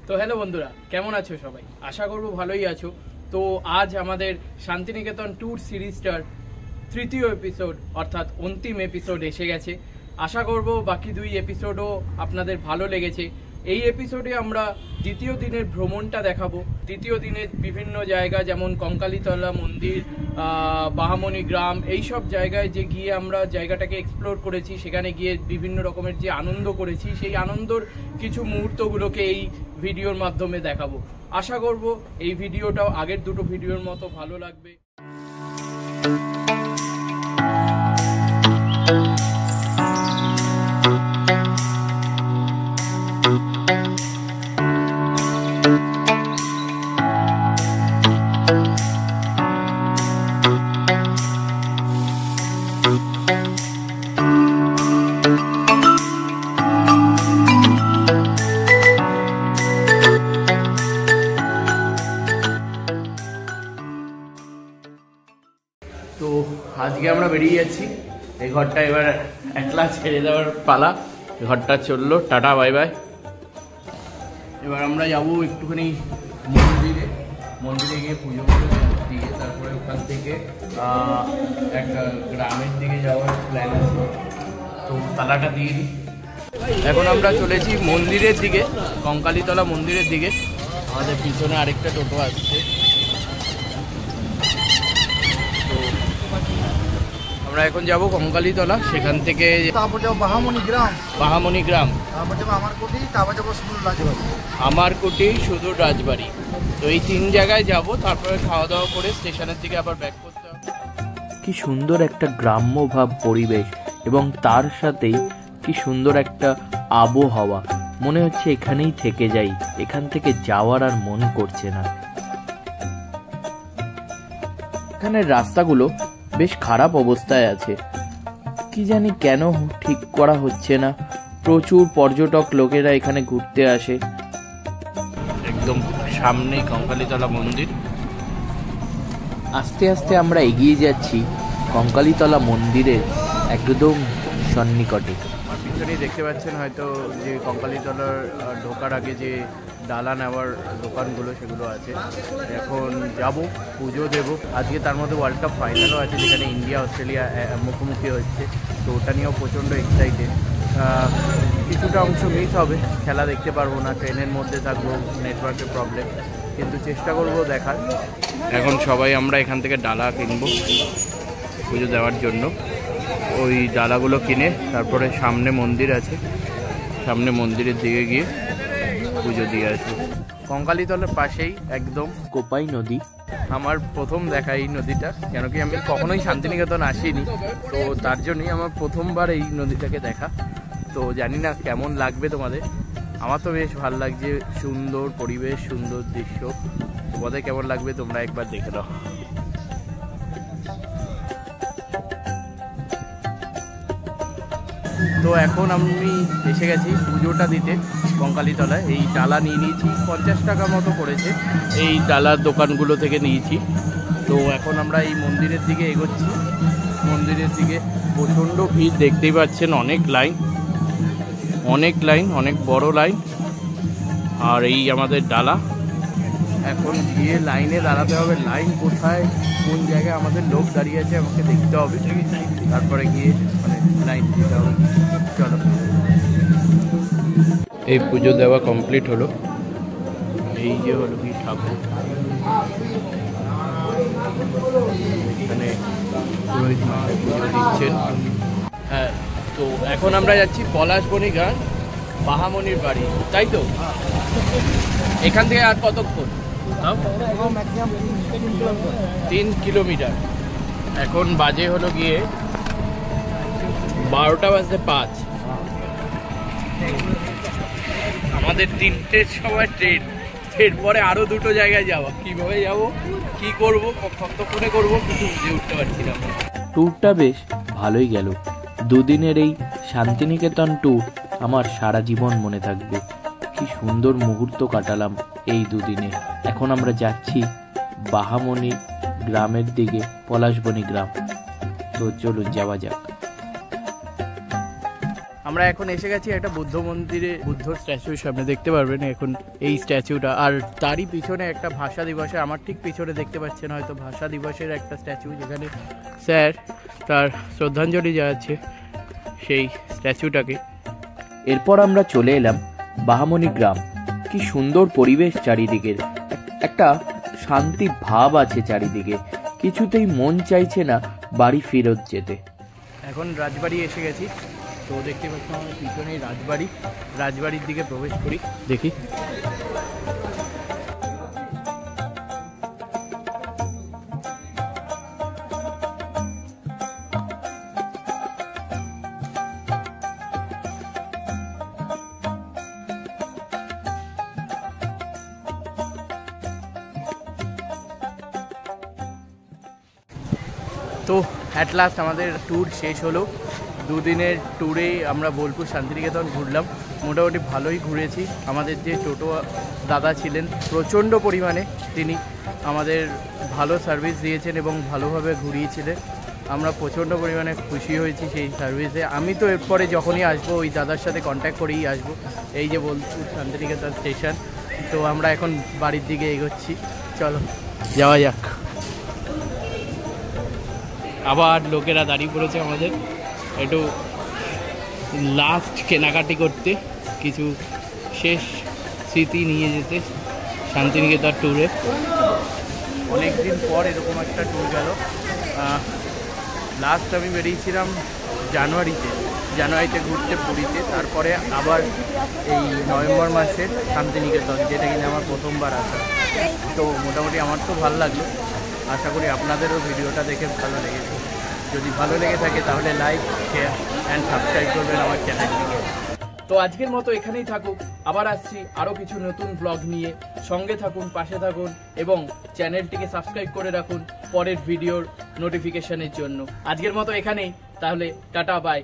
তো হ্যালো বন্ধুরা, কেমন আছো সবাই? আশা করব ভালোই আছো। তো আজ আমাদের শান্তিনিকেতন ট্যুর সিরিজটার তৃতীয় এপিসোড অর্থাৎ অন্তিম এপিসোড এসে গেছে। আশা করব বাকি দুই এপিসোডও আপনাদের ভালো লেগেছে। এই এপিসোডে আমরা দ্বিতীয় দিনের ভ্রমণটা দেখাবো। দ্বিতীয় দিনের বিভিন্ন জায়গা যেমন কঙ্কালীতলা মন্দির, বাহামণি গ্রাম, এইসব জায়গায় যে গিয়ে আমরা জায়গাটাকে এক্সপ্লোর করেছি, সেখানে গিয়ে বিভিন্ন রকমের যে আনন্দ করেছি, সেই আনন্দর কিছু মুহূর্তগুলোকে এই ভিডিওর মাধ্যমে দেখাবো। আশা করব এই ভিডিওটাও আগের দুটো ভিডিওর মতো ভালো লাগবে। তো আজকে আমরা বেরিয়ে যাচ্ছি। এই ঘরটা এবার একলা ছেড়ে দেওয়ার পালা। ঘরটা চললো, টাটা বাই বাই। এবার আমরা যাবো একটুখানি মন্দিরে গিয়ে পুজো করে দিয়ে তারপরে ওখান থেকে একটা গ্রামের দিকে যাওয়ার প্ল্যান আছে। তো তালাটা দিয়ে দিই। এখন আমরা চলেছি মন্দিরের দিকে, কঙ্কালীতলা মন্দিরের দিকে। আমাদের পিছনে আরেকটা টোটো আসছে। আমরা এখন যাব কঙ্কালীতলা, সেখান থেকে তারপর যাবো বাহামণি গ্রাম, তারপর যাবো আমারকুটি, তারপর যাবো সুদূর রাজবাড়ি। আমারকুটি, সুদূর রাজবাড়ি। তো এই তিন জায়গায় যাব, তারপরে খাওয়া দাওয়া করে স্টেশনের দিকে আবার ব্যাক করতে হবে। কি সুন্দর একটা গ্রাম্য ভাব পরিবেশ, এবং তার সাথেই কি সুন্দর একটা আবহাওয়া। মনে হচ্ছে এখানেই থেকে যাই, এখান থেকে যাওয়ার আর মন করছে না। এখানের রাস্তাগুলো বেশ খারাপ অবস্থায় আছে, কি জানি কেন ঠিক করা হচ্ছে না। প্রচুর পর্যটক লোকেরা এখানে ঘুরতে আসে। একদম সামনেই কঙ্কালীতলা মন্দির। আস্তে আস্তে আমরা এগিয়ে যাচ্ছি কঙ্কালীতলা মন্দিরের একদম সন্নিকটে। আর পিছনেই দেখতে পাচ্ছেন হয়তো যে কঙ্কালীতলার ঢোকার আগে যে ডালা নেওয়ার দোকানগুলো সেগুলো আছে। এখন যাব, পুজো দেব। আজকে তার মধ্যে ওয়ার্ল্ড কাপ ফাইনালও আছে, যেখানে ইন্ডিয়া অস্ট্রেলিয়া মুখোমুখি হচ্ছে। তো ওটা নিয়েও প্রচণ্ড এক্সাইটেড। কিছুটা অংশ মিস হবে, খেলা দেখতে পারবো না, ট্রেনের মধ্যে থাকবো, নেটওয়ার্কের প্রবলেম, কিন্তু চেষ্টা করব দেখার। এখন সবাই আমরা এখান থেকে ডালা কিনবো পুজো দেওয়ার জন্য। ওই ডালাগুলো কিনে তারপরে সামনে মন্দির আছে, সামনে মন্দিরের দিকে গিয়ে পুজো দিয়ে আসবো। কঙ্কালীতলার পাশেই একদম কোপাই নদী। আমার প্রথম দেখা এই নদীটা, কেন কি আমি কখনোই শান্তিনিকেতন আসিনি, তো তার জন্যই আমার প্রথমবার এই নদীটাকে দেখা। তো জানি না কেমন লাগবে তোমাদের। আমার তো বেশ ভালো লাগছে, সুন্দর পরিবেশ, সুন্দর দৃশ্য। তোমাদের কেমন লাগবে তোমরা একবার দেখে নাও। তো এখন আমি এসে গেছি পুজোটা দিতে কঙ্কালীতলায়। এই ডালা নিয়ে নিয়েছি, 50 টাকা মতো পড়েছে, এই ডালার দোকানগুলো থেকে নিয়েছি। তো এখন আমরা এই মন্দিরের দিকে এগোচ্ছি। মন্দিরের দিকে প্রচণ্ড ভিড়, দেখতেই পাচ্ছেন, অনেক লাইন, অনেক বড় লাইন। আর এই আমাদের ডালা, এখন গিয়ে লাইনে দাঁড়াতে হবে। লাইন কোথায়, কোন জায়গায় আমাদের লোক দাঁড়িয়ে আছে আমাকে দেখতে হবে, তারপরে গিয়ে লাইন দিতে হবে। চলো, এই পুজো দেওয়া কমপ্লিট হলো। এই যে হলো কি ঠাকুর, এখানে পুরোহিত মশাই পুজো দিচ্ছেন। হ্যাঁ, তো এখন আমরা যাচ্ছি পলাশবনি গ্রাম, বাহামণির বাড়ি, তাই তো? এখান থেকে আর কতক্ষণ? 3 কিলোমিটার। এখন বাজে হলো গিয়ে 12:05। আমাদের 3টের সময় ট্রেন, এরপরে আরো দুটো জায়গায় যাওয়া। কিভাবে যাব, কি করব, কতক্ষণে করব, কিছু বুঝে উঠতে পারছি না। ট্যুরটা বেশ ভালোই গেল। দুদিনের এই শান্তিনিকেতন ট্যুর আমার সারা জীবন মনে থাকবে। কি সুন্দর মুহূর্ত কাটালাম এই দুদিনে। এখন আমরা যাচ্ছি বাহামণি গ্রামের দিকে, পলাশবনি গ্রাম। তো চলুন যাওয়া যাক। আমরা এখন এসে গেছি একটা বুদ্ধ মন্দিরে, বুদ্ধর স্ট্যাচুর সামনে। দেখতে পারবেন এখন এই স্ট্যাচুটা, আর তারই পিছনে একটা ভাষা দিবসে, আমার ঠিক পিছনে দেখতে পাচ্ছেন হয়তো, ভাষা দিবসের একটা স্ট্যাচু, যেখানে স্যার তার শ্রদ্ধাঞ্জলি জানাচ্ছে সেই স্ট্যাচুটাকে। এরপর আমরা চলে এলাম বাহামনি গ্রাম। কি সুন্দর পরিবেশ চারিদিকের, একটা শান্তি ভাব আছে চারিদিকে, কিছুতেই মন চাইছে না বাড়ি ফেরত যেতে। এখন রাজবাড়ি এসে গেছি, তো দেখতে পাচ্ছি আমার পিছনেই রাজবাড়ি। রাজবাড়ির দিকে প্রবেশ করি, দেখি। তো অ্যাট লাস্ট আমাদের ট্যুর শেষ হলো। দুদিনের ট্যুরে আমরা বোলপুর শান্তিনিকেতন ঘুরলাম, মোটামুটি ভালোই ঘুরেছি। আমাদের যে টোটো দাদা ছিলেন প্রচণ্ড পরিমাণে, তিনি আমাদের ভালো সার্ভিস দিয়েছেন এবং ভালোভাবে ঘুরিয়েছিলেন। আমরা প্রচণ্ড পরিমাণে খুশি হয়েছি সেই সার্ভিসে। আমি তো এরপরে যখনই আসবো ওই দাদার সাথে কন্ট্যাক্ট করেই আসবো। এই যে বোলপুর শান্তিনিকেতন স্টেশন, তো আমরা এখন বাড়ির দিকে এগোচ্ছি, চলো যাওয়া যাক। আবার লোকেরা দাঁড়িয়ে পড়েছে আমাদের একটু লাস্ট কেনাকাটি করতে, কিছু শেষ স্মৃতি নিয়ে যেতে শান্তিনিকেতন ট্যুরে। অনেক দিন পর এরকম একটা ট্যুর গেল। লাস্ট আমি বেরিয়েছিলাম জানুয়ারিতে ঘুরতে পুরীতে, তারপরে আবার এই নভেম্বর মাসে শান্তিনিকেতন, যেটা কিনা আমার প্রথমবার আসা। তো মোটামুটি আমার তো ভালো লাগলো, আশা করি আপনাদেরও ভিডিওটা দেখে ভালো লেগেছে। যদি ভালো লেগে থাকে তাহলে লাইক, শেয়ার অ্যান্ড সাবস্ক্রাইব করবেন আমার চ্যানেলটিকে। তো আজকের মতো এখানেই থাকুক, আবার আসছি আরও কিছু নতুন ব্লগ নিয়ে। সঙ্গে থাকুন, পাশে থাকুন এবং চ্যানেলটিকে সাবস্ক্রাইব করে রাখুন পরের ভিডিওর নোটিফিকেশনের জন্য। আজকের মতো এখানেই, তাহলে টাটা বাই।